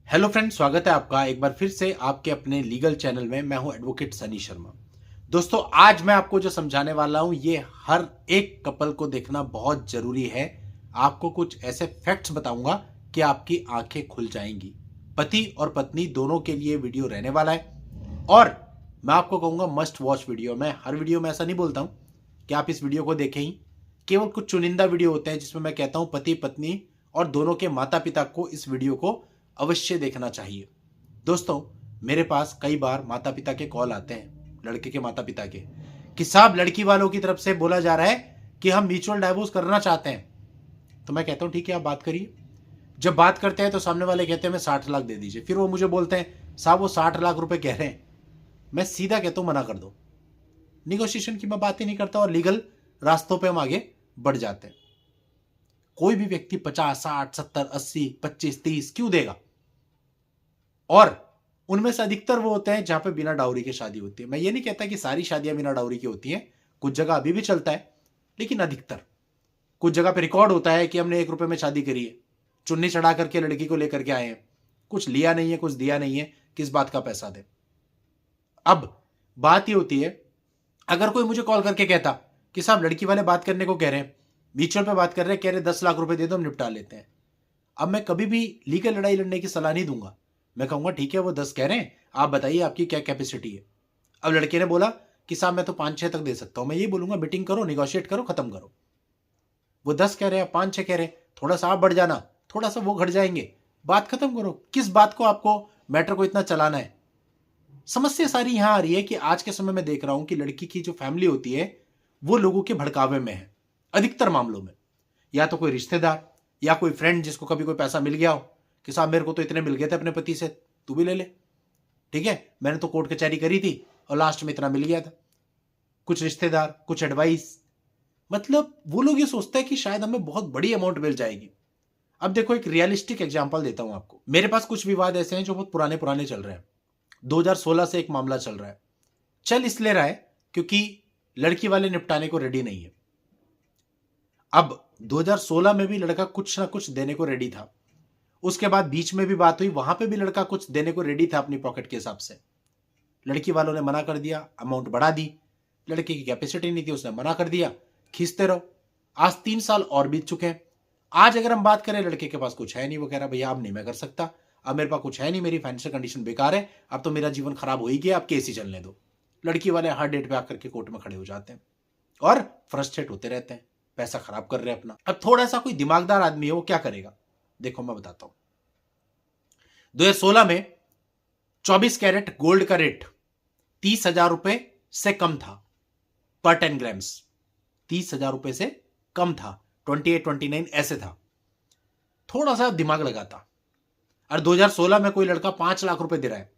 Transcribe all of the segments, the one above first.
Hello friends, स्वागत है आपका एक बार फिर से आपके अपने लीगल चैनल में। मैं हूं एडवोकेट सनी शर्मा। दोस्तों, आज मैं आपको जो समझाने वाला हूं ये हर एक कपल को देखना बहुत जरूरी है। आपको कुछ ऐसे फैक्ट्स बताऊंगा कि आपकी आंखें खुल जाएंगी। पति और पत्नी दोनों के लिए वीडियो रहने वाला है और मैं आपको कहूंगा मस्ट वॉच वीडियो। मैं हर वीडियो में ऐसा नहीं बोलता हूं कि आप इस वीडियो को देखें ही। केवल कुछ चुनिंदा वीडियो होते हैं जिसमें मैं कहता हूं पति पत्नी और दोनों के माता पिता को इस वीडियो को अवश्य देखना चाहिए। दोस्तों, मेरे पास कई बार माता पिता के कॉल आते हैं, लड़के के माता पिता के, कि साहब लड़की वालों की तरफ से बोला जा रहा है कि हम म्यूचुअल डाइवोर्स करना चाहते हैं। तो मैं कहता हूं ठीक है, आप बात करिए। जब बात करते हैं तो सामने वाले कहते हैं हमें 60 लाख दे दीजिए। फिर वो मुझे बोलते हैं साहब वो 60 लाख रुपए कह रहे हैं। मैं सीधा कहता हूं मना कर दो। निगोशिएशन की मैं बात ही नहीं करता और लीगल रास्तों पे हम आगे बढ़ जाते हैं। कोई भी व्यक्ति 50, 60, 70, 80, 25, 30 क्यों देगा? और उनमें से अधिकतर वो होते हैं जहां पे बिना डाउरी के शादी होती है। मैं ये नहीं कहता कि सारी शादियां बिना डाउरी की होती हैं, कुछ जगह अभी भी चलता है, लेकिन अधिकतर कुछ जगह पे रिकॉर्ड होता है कि हमने 1 रुपए में शादी करी है, चुन्नी चढ़ा करके लड़की को लेकर के आए हैं, कुछ लिया नहीं है, कुछ दिया नहीं है, किस बात का पैसा दे। अब बात ये होती है, अगर कोई मुझे कॉल करके कहता कि साहब लड़की वाले बात करने को कह रहे हैं, म्यूचुअल पे बात कर रहे हैं, कह रहे 10 लाख रुपए दे दो हम निपटा लेते हैं। अब मैं कभी भी लीगल लड़ाई लड़ने की सलाह नहीं दूंगा। मैं कहूंगा ठीक है वो 10 कह रहे हैं, आप बताइए आपकी क्या कैपेसिटी है। अब लड़के ने बोला कि साहब मैं तो 5-6 तक दे सकता हूं। मैं ये बोलूंगा मीटिंग करो, निगोशिएट करो, खत्म करो। वो 10 कह रहे हैं, 5-6 कह रहे हैं, थोड़ा सा आप बढ़ जाना, थोड़ा सा वो घट जाएंगे, बात खत्म करो। किस बात को आपको मैटर को इतना चलाना है? समस्या सारी यहां आ रही है कि आज के समय में देख रहा हूं कि लड़की की जो फैमिली होती है वो लोगों के भड़कावे में है। अधिकतर मामलों में या तो कोई रिश्तेदार या कोई फ्रेंड जिसको कभी कोई पैसा मिल गया हो कि साहब मेरे को तो इतने मिल गए थे अपने पति से, तू भी ले ले। ठीक है, मैंने तो कोर्ट कचहरी करी थी और लास्ट में इतना मिल गया था। कुछ रिश्तेदार, कुछ एडवाइस, मतलब वो लोग ये सोचते हैं कि शायद हमें बहुत बड़ी अमाउंट मिल जाएगी। अब देखो, एक रियलिस्टिक एग्जांपल देता हूं आपको। मेरे पास कुछ विवाद ऐसे हैं जो बहुत पुराने पुराने चल रहे हैं। 2016 से एक मामला चल रहा है। चल इसलिए रहा है क्योंकि लड़की वाले निपटाने को रेडी नहीं है। अब 2016 में भी लड़का कुछ ना कुछ देने को रेडी था। उसके बाद बीच में भी बात हुई, वहां पे भी लड़का कुछ देने को रेडी था अपनी पॉकेट के हिसाब से। लड़की वालों ने मना कर दिया, अमाउंट बढ़ा दी। लड़के की कैपेसिटी नहीं थी, उसने मना कर दिया। खींचते रहो। आज 3 साल और बीत चुके हैं। आज अगर हम बात करें, लड़के के पास कुछ है नहीं, वो कह रहा भैया अब नहीं मैं कर सकता, अब मेरे पास कुछ है नहीं, मेरी फाइनेंशियल कंडीशन बेकार है, अब तो मेरा जीवन खराब हो ही गया, अब केस ही चलने दो। लड़की वाले हर डेट पे आकर के कोर्ट में खड़े हो जाते हैं और फ्रस्ट्रेट होते रहते हैं, पैसा खराब कर रहे हैं अपना। अब थोड़ा सा कोई दिमागदार आदमी है, वो क्या करेगा? देखो मैं बताता हूं। 2016 में 24 कैरेट गोल्ड का रेट 30,000 रुपए से कम था पर 10 ग्राम्स। 30,000 रुपए से कम था, 28, 29 ऐसे था। थोड़ा सा दिमाग लगाता और 2016 में कोई लड़का 5 लाख रुपए दे रहा है,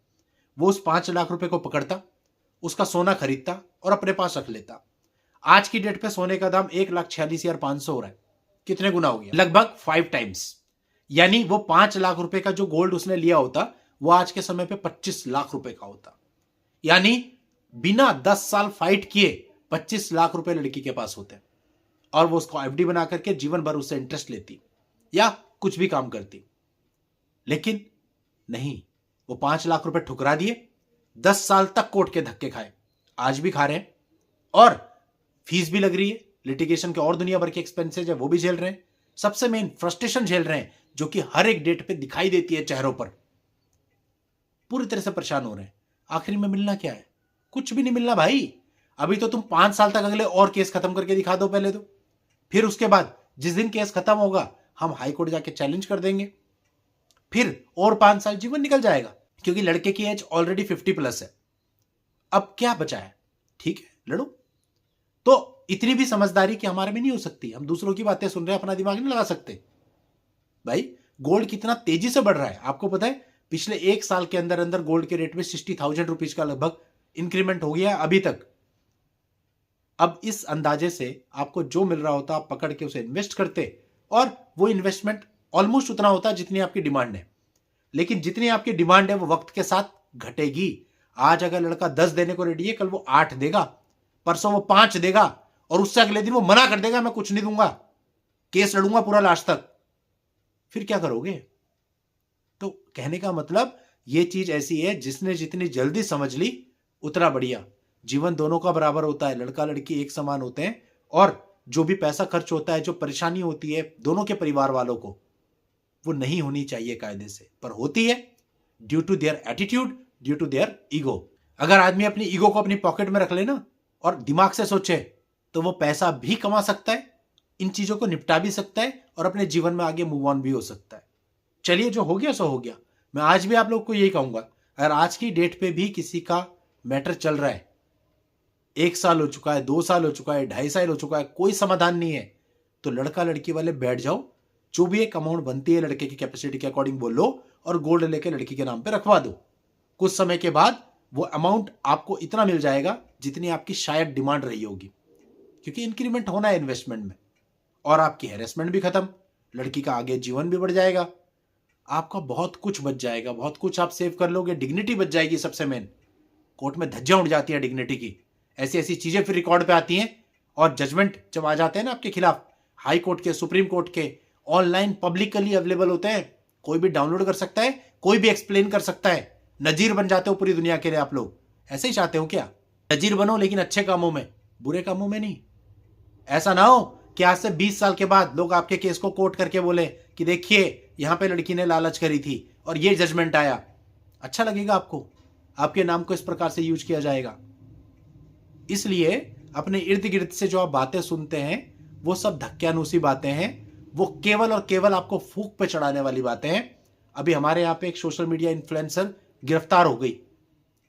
वो उस 5 लाख रुपए को पकड़ता, उसका सोना खरीदता और अपने पास रख लेता। आज की डेट पे सोने का दाम 1,46,500 हो रहा है। कितने गुना हो गया? लगभग 5 टाइम्स। यानी वो 5 लाख रुपए का जो गोल्ड उसने लिया होता वो आज के समय पे 25 लाख रुपए का होता। यानी बिना 10 साल फाइट किए 25 लाख रुपए लड़की के पास होते और वो उसको एफडी बना करके जीवन भर उससे इंटरेस्ट लेती या कुछ भी काम करती। लेकिन नहीं, वो 5 लाख रुपए ठुकरा दिए। 10 साल तक कोर्ट के धक्के खाए, आज भी खा रहे हैं, और फीस भी लग रही है, लिटिगेशन के और दुनिया भर के एक्सपेंसेस है वो भी झेल रहे हैं। सबसे मेन फ्रस्ट्रेशन झेल रहे हैं जो कि हर एक डेट पे दिखाई देती है चेहरों पर। पूरी तरह से परेशान हो रहे हैं। आखिर में मिलना क्या है? कुछ भी नहीं मिलना भाई। अभी तो तुम 5 साल तक अगले और केस खत्म करके दिखा दो पहले तो, फिर उसके बाद जिस दिन केस खत्म होगा हम हाई कोर्ट जाके चैलेंज कर देंगे, फिर और 5 साल जीवन निकल जाएगा क्योंकि लड़के की एज ऑलरेडी 50+ है। अब क्या बचा है? ठीक है, लड़ो। तो इतनी भी समझदारी कि हमारे में नहीं हो सकती। हम दूसरों की बातें सुन रहे हैं, अपना दिमाग नहीं लगा सकते। भाई गोल्ड कितना तेजी से बढ़ रहा है आपको पता है? पिछले 1 साल के अंदर अंदर गोल्ड के रेट में 60,000 रुपीज का लगभग इंक्रीमेंट हो गया अभी तक। अब इस अंदाजे से आपको जो मिल रहा होता आप पकड़ के उसे इन्वेस्ट करते और वो इन्वेस्टमेंट ऑलमोस्ट उतना होता जितनी आपकी डिमांड है। लेकिन जितनी आपकी डिमांड है वो वक्त के साथ घटेगी। आज अगर लड़का 10 देने को रेडी है, कल वो 8 देगा, परसों वो 5 देगा और उससे अगले दिन वो मना कर देगा मैं कुछ नहीं दूंगा, केस लड़ूंगा पूरा लास्ट तक। फिर क्या करोगे? तो कहने का मतलब ये चीज ऐसी है, जिसने जितनी जल्दी समझ ली उतना बढ़िया। जीवन दोनों का बराबर होता है, लड़का लड़की एक समान होते हैं, और जो भी पैसा खर्च होता है, जो परेशानी होती है दोनों के परिवार वालों को, वो नहीं होनी चाहिए कायदे से, पर होती है due to their attitude, due to their ego. अगर आदमी अपनी ईगो को अपनी पॉकेट में रख लेना और दिमाग से सोचे, तो वो पैसा भी कमा सकता है, इन चीजों को निपटा भी सकता है, और अपने जीवन में आगे मूव ऑन भी हो सकता है। चलिए, जो हो गया सो हो गया। मैं आज भी आप लोग को यही कहूंगा, अगर आज की डेट पे भी किसी का मैटर चल रहा है, 1 साल हो चुका है, 2 साल हो चुका है, 2.5 साल हो चुका है, कोई समाधान नहीं है, तो लड़का लड़की वाले बैठ जाओ, जो भी एक अमाउंट बनती है लड़के की कैपेसिटी के अकॉर्डिंग वो लो, और गोल्ड लेके लड़की के नाम पे रखवा दो। कुछ समय के बाद वो अमाउंट आपको इतना मिल जाएगा जितनी आपकी शायद डिमांड रही होगी, क्योंकि इंक्रीमेंट होना है इन्वेस्टमेंट में, और आपकी हैरेसमेंट भी खत्म, लड़की का आगे जीवन भी बढ़ जाएगा, आपका बहुत कुछ बच जाएगा, बहुत कुछ आप सेव कर लोगे, डिग्निटी बच जाएगी। सबसे मेन, कोर्ट में धज्जियां उड़ जाती है डिग्निटी की, ऐसी ऐसी चीजें फिर रिकॉर्ड पे आती हैं, और जजमेंट जब आ जाते हैं ना आपके खिलाफ, हाई कोर्ट के, सुप्रीम कोर्ट के, ऑनलाइन पब्लिकली अवेलेबल होते हैं, कोई भी डाउनलोड कर सकता है, कोई भी एक्सप्लेन कर सकता है। नजीर बन जाते हो पूरी दुनिया के लिए आप लोग। ऐसे ही चाहते हो क्या? नजीर बनो, लेकिन अच्छे कामों में, बुरे कामों में नहीं। ऐसा ना हो कि आज से 20 साल के बाद लोग आपके केस को कोर्ट करके बोले कि देखिए यहां पे लड़की ने लालच करी थी और ये जजमेंट आया। अच्छा लगेगा आपको? आपके नाम को इस प्रकार से यूज किया जाएगा। इसलिए अपने इर्द गिर्द से जो आप बातें सुनते हैं, वो सब धक्यानुसी बातें हैं, वो केवल और केवल आपको फूक पे चढ़ाने वाली बातें हैं। अभी हमारे यहाँ पे एक सोशल मीडिया इन्फ्लुएंसर गिरफ्तार हो गई,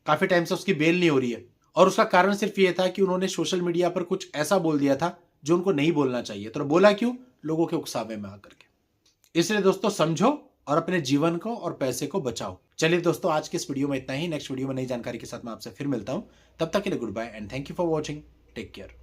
काफी टाइम से उसकी बेल नहीं हो रही है, और उसका कारण सिर्फ ये था कि उन्होंने सोशल मीडिया पर कुछ ऐसा बोल दिया था जो उनको नहीं बोलना चाहिए। तो बोला क्यों? लोगों के उकसावे में आकर के। इसलिए दोस्तों, समझो और अपने जीवन को और पैसे को बचाओ। चलिए दोस्तों, आज की इस वीडियो में इतना ही। नेक्स्ट वीडियो में नई जानकारी के साथ मैं आपसे फिर मिलता हूं। तब तक के लिए good bye and thank you for watching. Take care.